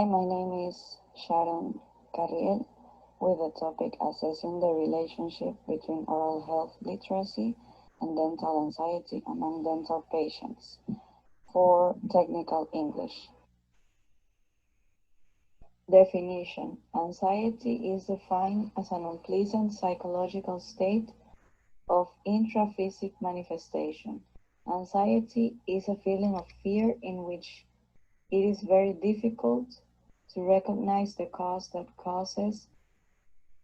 Hi, my name is Sharon Carriel with the topic Assessing the Relationship Between Oral Health Literacy and Dental Anxiety Among Dental Patients for Technical English. Definition: anxiety is defined as an unpleasant psychological state of intraphysic manifestation. Anxiety is a feeling of fear in which it is very difficult to recognize the cause that causes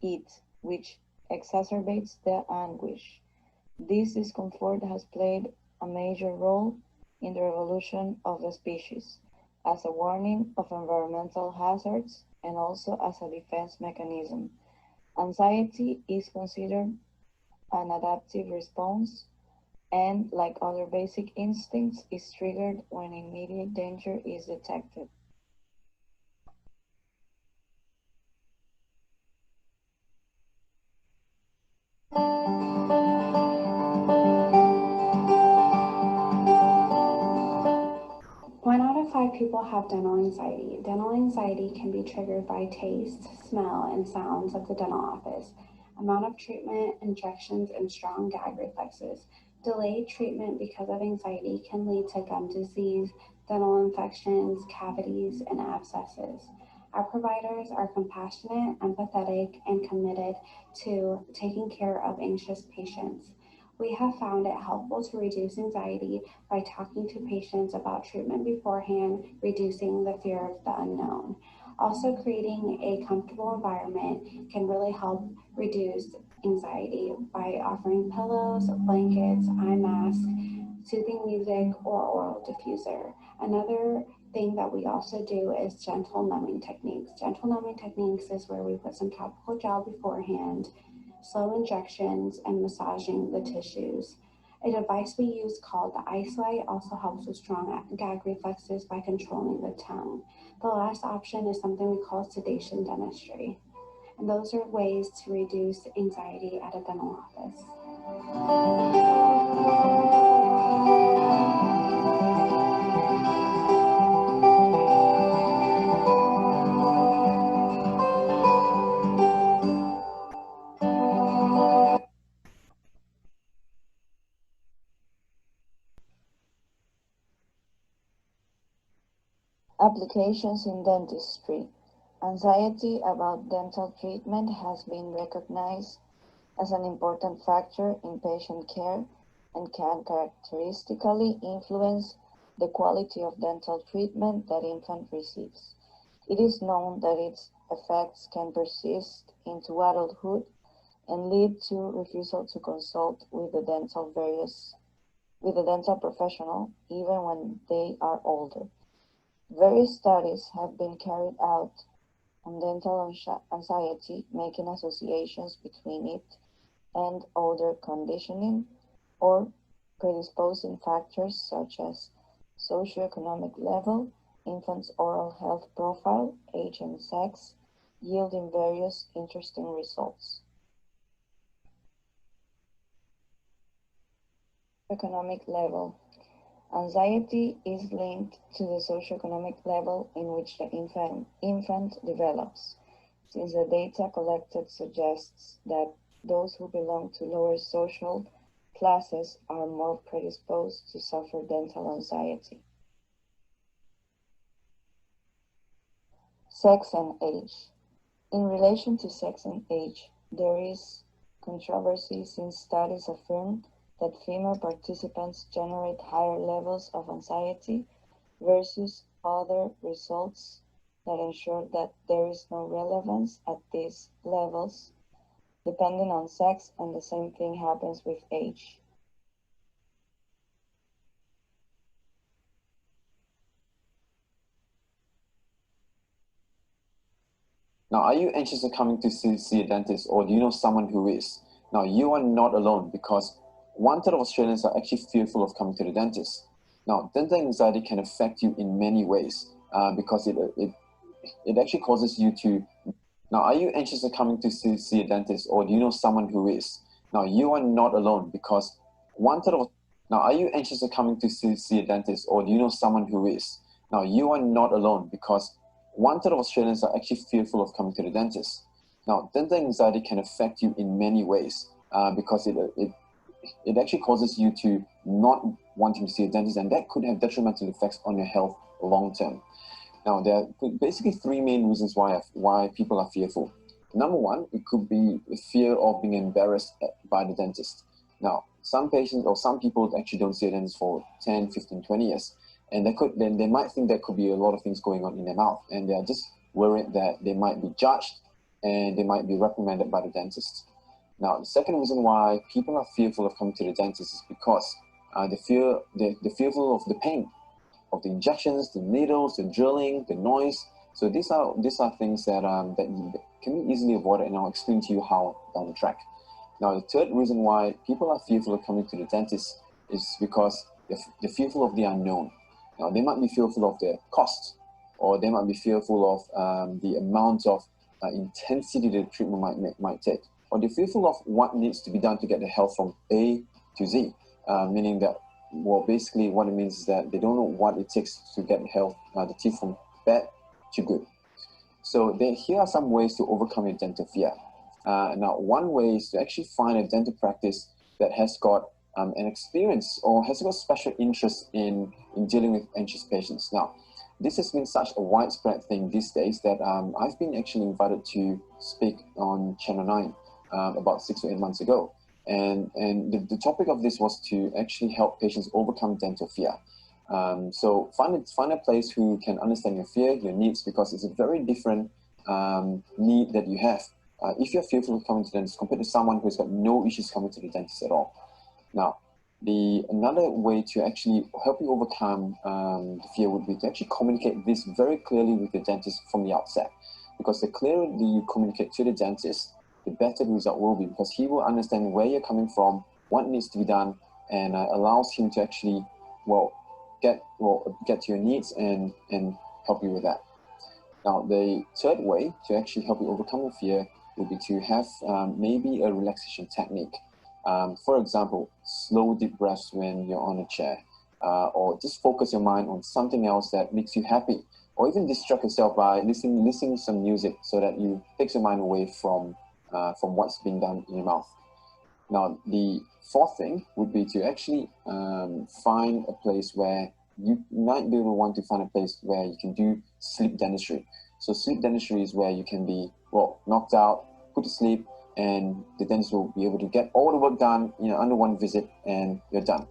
it, which exacerbates the anguish. This discomfort has played a major role in the evolution of the species, as a warning of environmental hazards and also as a defense mechanism. Anxiety is considered an adaptive response and, like other basic instincts, is triggered when immediate danger is detected. One out of 5 people have dental anxiety. Dental anxiety can be triggered by taste, smell, and sounds of the dental office, amount of treatment, injections, and strong gag reflexes. Delayed treatment because of anxiety can lead to gum disease, dental infections, cavities, and abscesses. Our providers are compassionate, empathetic, and committed to taking care of anxious patients. We have found it helpful to reduce anxiety by talking to patients about treatment beforehand, reducing the fear of the unknown. Also, creating a comfortable environment can really help reduce anxiety by offering pillows, blankets, eye masks, soothing music, or oral diffuser. Another thing that we also do is gentle numbing techniques. Gentle numbing techniques is where we put some topical gel beforehand, slow injections, and massaging the tissues. A device we use called the ice light also helps with strong gag reflexes by controlling the tongue. The last option is something we call sedation dentistry. And those are ways to reduce anxiety at a dental office. Applications in dentistry. Anxiety about dental treatment has been recognized as an important factor in patient care and can characteristically influence the quality of dental treatment that infant receives. It is known that its effects can persist into adulthood and lead to refusal to consult with the dental professional even when they are older. Various studies have been carried out on dental anxiety, making associations between it and other conditioning or predisposing factors such as socioeconomic level, infant's oral health profile, age and sex, yielding various interesting results. Economic level. Anxiety is linked to the socioeconomic level in which the infant develops, since the data collected suggests that those who belong to lower social classes are more predisposed to suffer dental anxiety. Sex and age. In relation to sex and age, there is controversy since studies affirm that female participants generate higher levels of anxiety versus other results that ensure that there is no relevance at these levels depending on sex, and the same thing happens with age. Now, are you anxious of coming to see a dentist, or do you know someone who is? Now, you are not alone, because 1/3 of Australians are actually fearful of coming to the dentist. Now, dental anxiety can affect you in many ways because it actually causes you to. Now, are you anxious of coming to see a dentist, or do you know someone who is? Now, you are not alone, because 1/3 of. Now, are you anxious of coming to see a dentist, or do you know someone who is? Now, you are not alone, because 1/3 of Australians are actually fearful of coming to the dentist. Now, dental anxiety can affect you in many ways because it actually causes you to not wanting to see a dentist, and that could have detrimental effects on your health long term. Now, there are basically 3 main reasons why people are fearful. Number 1, it could be the fear of being embarrassed by the dentist. Now, some patients or some people actually don't see a dentist for 10, 15, 20 years. And they might think there could be a lot of things going on in their mouth. And they're just worried that they might be judged and they might be reprimanded by the dentist. Now, the second reason why people are fearful of coming to the dentist is because they're fearful of the pain, of the injections, the needles, the drilling, the noise. So these are things that can be easily avoided, and I'll explain to you how down the track. Now, the third reason why people are fearful of coming to the dentist is because they're fearful of the unknown. Now, they might be fearful of the cost, or they might be fearful of the amount of intensity the treatment might take, or they're fearful of what needs to be done to get the health from A to Z, meaning that, well, basically what it means is that they don't know what it takes to get the teeth from bad to good. So here are some ways to overcome your dental fear. Now, one way is to actually find a dental practice that has got an experience or has got special interest in dealing with anxious patients. Now, this has been such a widespread thing these days that I've been actually invited to speak on Channel 9 about 6 to 8 months ago. And the topic of this was to actually help patients overcome dental fear. So find a place who can understand your fear, your needs, because it's a very different need that you have. If you're fearful of coming to the dentist compared to someone who's got no issues coming to the dentist at all. Now, another way to actually help you overcome the fear would be to actually communicate this very clearly with the dentist from the outset. Because the clearer you communicate to the dentist, the better the result will be, because he will understand where you're coming from, what needs to be done, and allows him to actually, get to your needs and help you with that. Now, the third way to actually help you overcome your fear would be to have maybe a relaxation technique. For example, slow deep breaths when you're on a chair, or just focus your mind on something else that makes you happy, or even distract yourself by listening to some music so that you takes your mind away from what's being done in your mouth. Now, the fourth thing would be to actually find a place where you might be able to want to find a place where you can do sleep dentistry. So sleep dentistry is where you can be, knocked out, put to sleep, and the dentist will be able to get all the work done under one visit, and you're done.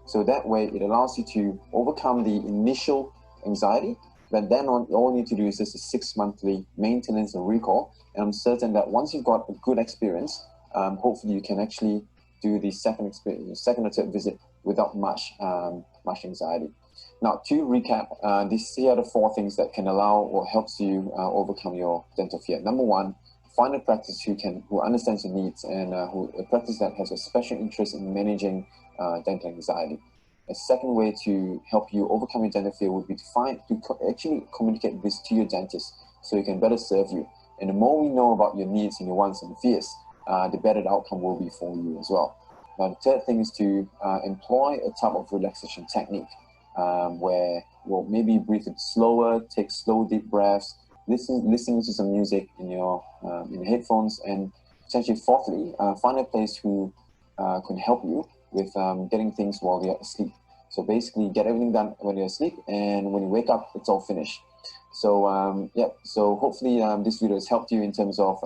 So that way, it allows you to overcome the initial anxiety, but then all you need to do is just a 6-monthly maintenance and recall. And I'm certain that once you've got a good experience, hopefully you can actually do the second or third visit without much anxiety. Now, to recap, these are the 4 things that can allow or helps you overcome your dental fear. Number 1, find a practice who understands your needs, and a practice that has a special interest in managing dental anxiety. A second way to help you overcome your dental fear would be to actually communicate this to your dentist so he can better serve you. And the more we know about your needs and your wants and fears, the better the outcome will be for you as well. Now, the third thing is to employ a type of relaxation technique where maybe breathe it slower, take slow deep breaths, listening to some music in your headphones, and essentially fourthly, find a place who can help you with getting things while you're asleep. So basically, get everything done when you're asleep, and when you wake up, it's all finished. So so hopefully this video has helped you in terms of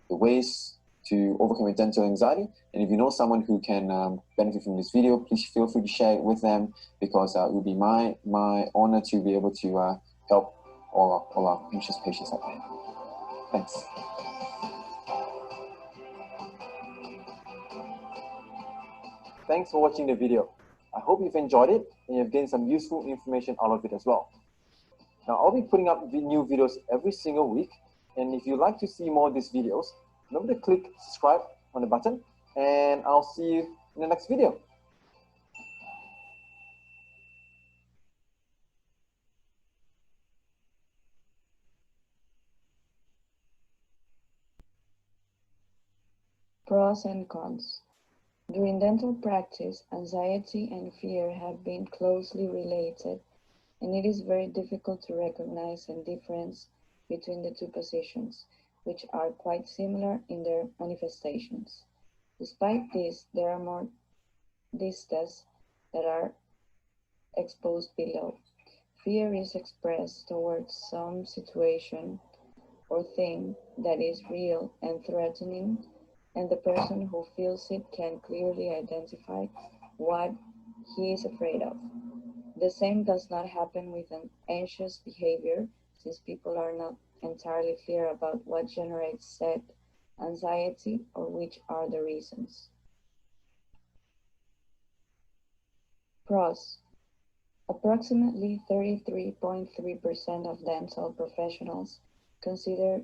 the ways to overcome your dental anxiety. And if you know someone who can benefit from this video, please feel free to share it with them, because it will be my honor to be able to help all our anxious patients out there. Thanks. Thanks for watching the video. I hope you've enjoyed it and you've gained some useful information out of it as well. Now, I'll be putting up new videos every single week, and if you'd like to see more of these videos, remember to click subscribe on the button, and I'll see you in the next video. Pros and cons. During dental practice, anxiety and fear have been closely related, and it is very difficult to recognize and differentiate between the two positions, which are quite similar in their manifestations. Despite this, there are more vistas that are exposed below. Fear is expressed towards some situation or thing that is real and threatening, and the person who feels it can clearly identify what he is afraid of. The same does not happen with an anxious behavior, since people are not entirely clear about what generates said anxiety or which are the reasons. Pros. Approximately 33.3% of dental professionals consider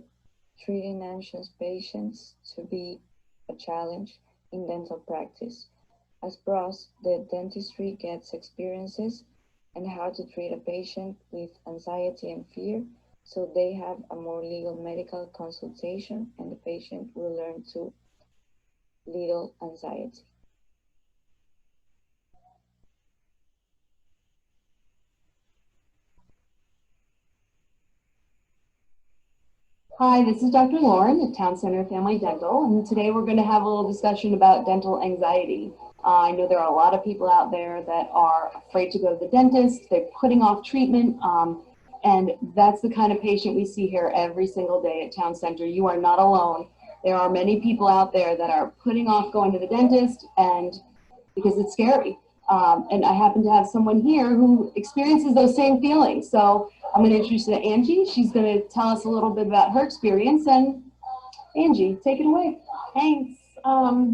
treating anxious patients to be a challenge in dental practice. As pros, the dentistry gets experiences and how to treat a patient with anxiety and fear, so they have a more legal medical consultation and the patient will learn to little anxiety. Hi, this is Dr. Lauren at Town Center Family Dental, and today we're going to have a little discussion about dental anxiety. I know there are a lot of people out there that are afraid to go to the dentist, they're putting off treatment, and that's the kind of patient we see here every single day at Town Center. You are not alone. There are many people out there that are putting off going to the dentist and because it's scary. And I happen to have someone here who experiences those same feelings. So I'm going to introduce you to Angie. She's going to tell us a little bit about her experience. And Angie, take it away. Thanks.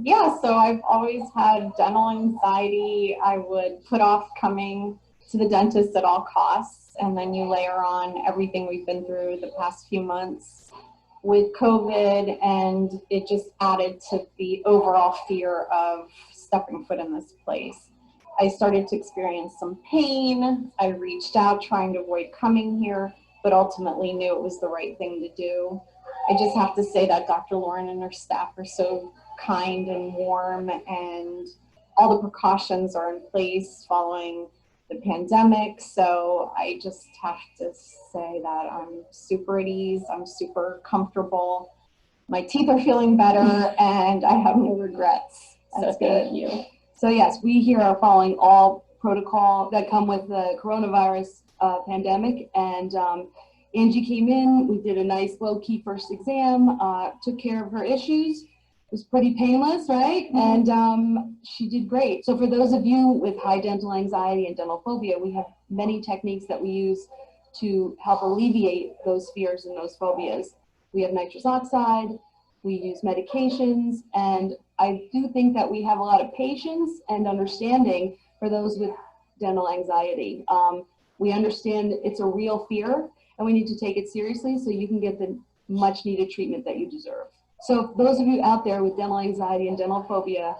Yeah, so I've always had dental anxiety. I would put off coming to the dentist at all costs. And then you layer on everything we've been through the past few months with COVID, and it just added to the overall fear of stepping foot in this place. I started to experience some pain. I reached out trying to avoid coming here, but ultimately knew it was the right thing to do. I just have to say that Dr. Lauren and her staff are so kind and warm, and all the precautions are in place following the pandemic. So I just have to say that I'm super at ease. I'm super comfortable. My teeth are feeling better and I have no regrets. That's So thank you. So yes, we here are following all protocol that come with the coronavirus pandemic. And Angie came in, we did a nice low-key first exam, took care of her issues. It was pretty painless, right? Mm-hmm. And she did great. So for those of you with high dental anxiety and dental phobia, we have many techniques that we use to help alleviate those fears and those phobias. We have nitrous oxide, we use medications, and I do think that we have a lot of patience and understanding for those with dental anxiety. We understand it's a real fear and we need to take it seriously so you can get the much needed treatment that you deserve. So those of you out there with dental anxiety and dental phobia,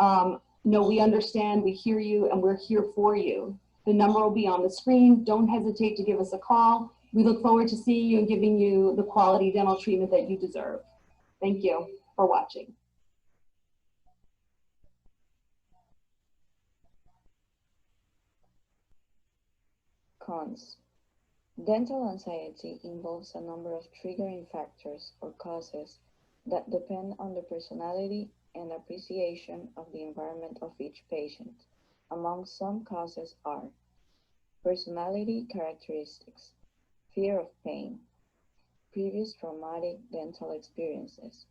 know we understand, we hear you, and we're here for you. The number will be on the screen. Don't hesitate to give us a call. We look forward to seeing you and giving you the quality dental treatment that you deserve. Thank you for watching. Cons. Dental anxiety involves a number of triggering factors or causes that depend on the personality and appreciation of the environment of each patient. Among some causes are personality characteristics, fear of pain, previous traumatic dental experiences,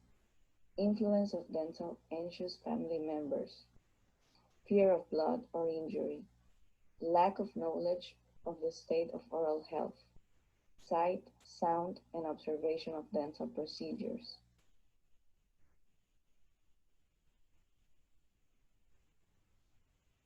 influence of dental anxious family members, fear of blood or injury, lack of knowledge of the state of oral health, sight, sound, and observation of dental procedures,